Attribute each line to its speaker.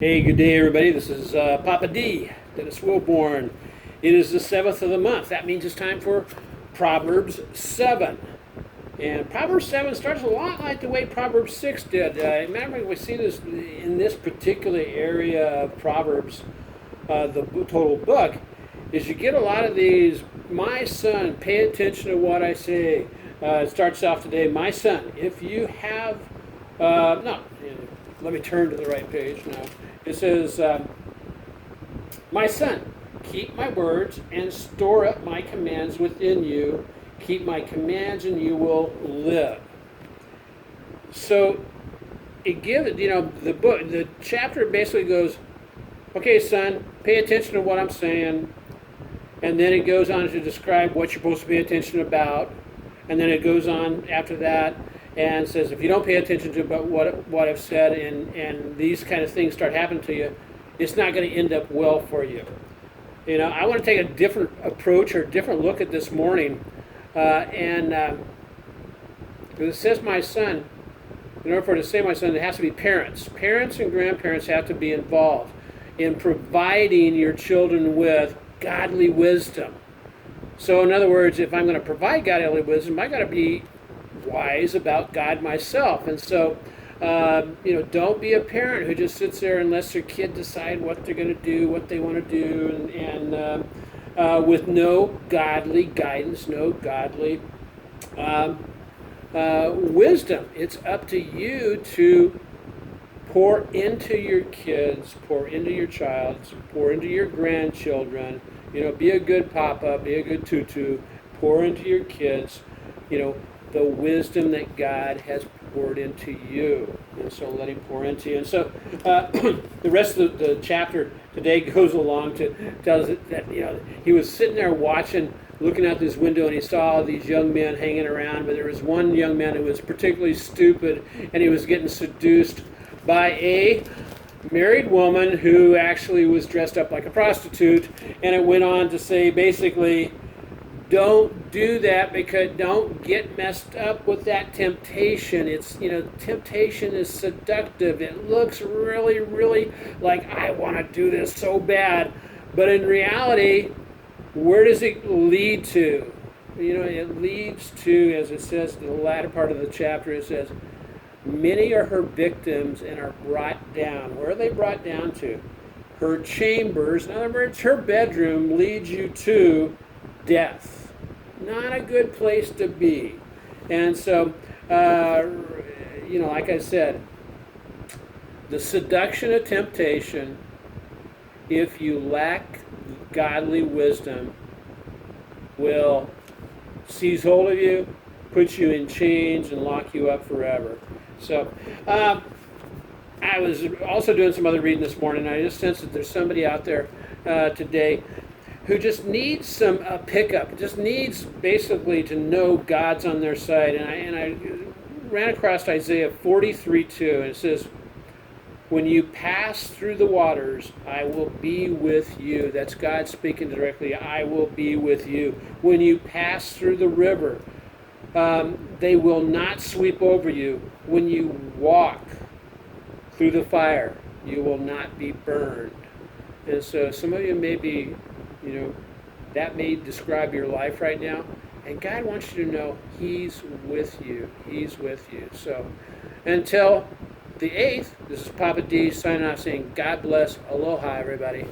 Speaker 1: Hey, good day, everybody. This is Papa D, Dennis Wilborn. It is the 7th of the month. That means it's time for Proverbs 7. And Proverbs 7 starts a lot like the way Proverbs 6 did. Remember, we see this in this particular area of Proverbs, the total book, is you get a lot of these, my son, pay attention to what I say. It starts off today, my son, if you have, no, let me turn to the right page now. It says, my son, keep my words and store up my commands within you. Keep my commands and you will live. So it gives, the chapter basically goes, okay, son, pay attention to what I'm saying. And then it goes on to describe what you're supposed to pay attention about. And then it goes on after that and says, if you don't pay attention to what I've said and these kind of things start happening to you, it's not going to end up well for you. I want to take a different approach or a different look at this morning. It says my son, in order for it to say my son, it has to be parents. Parents and grandparents have to be involved in providing your children with godly wisdom. So in other words, if I'm going to provide godly wisdom, I got to be wise about God myself. And so, don't be a parent who just sits there and lets their kid decide what they're going to do, what they want to do, and with no godly guidance, no godly wisdom. It's up to you to pour into your kids, pour into your child, pour into your grandchildren. Be a good papa, be a good tutu, pour into your kids, the wisdom that God has poured into you. And so let him pour into you. And so the rest of the chapter today goes along to tells us that, he was sitting there watching, looking out this window, and he saw all these young men hanging around, but there was one young man who was particularly stupid, and he was getting seduced by a married woman who actually was dressed up like a prostitute. And it went on to say, basically, don't do that, because don't get messed up with that temptation. It's, temptation is seductive. It looks really, really like I want to do this so bad. But in reality, where does it lead to? It leads to, as it says in the latter part of the chapter, it says, many are her victims and are brought down. Where are they brought down to? Her chambers, in other words, her bedroom leads you to death. Not a good place to be. And so, like I said, the seduction of temptation, if you lack godly wisdom, will seize hold of you, put you in chains, and lock you up forever. So, I was also doing some other reading this morning, and I just sensed that there's somebody out there today who just needs some pickup, just needs basically to know God's on their side. And I ran across Isaiah 43:2, and it says, when you pass through the waters, I will be with you. That's God speaking directly. I will be with you. When you pass through the river, they will not sweep over you. When you walk through the fire, you will not be burned. And so some of you may be, that may describe your life right now. And God wants you to know He's with you. He's with you. So until the 8th, this is Papa D signing off saying, God bless. Aloha, everybody.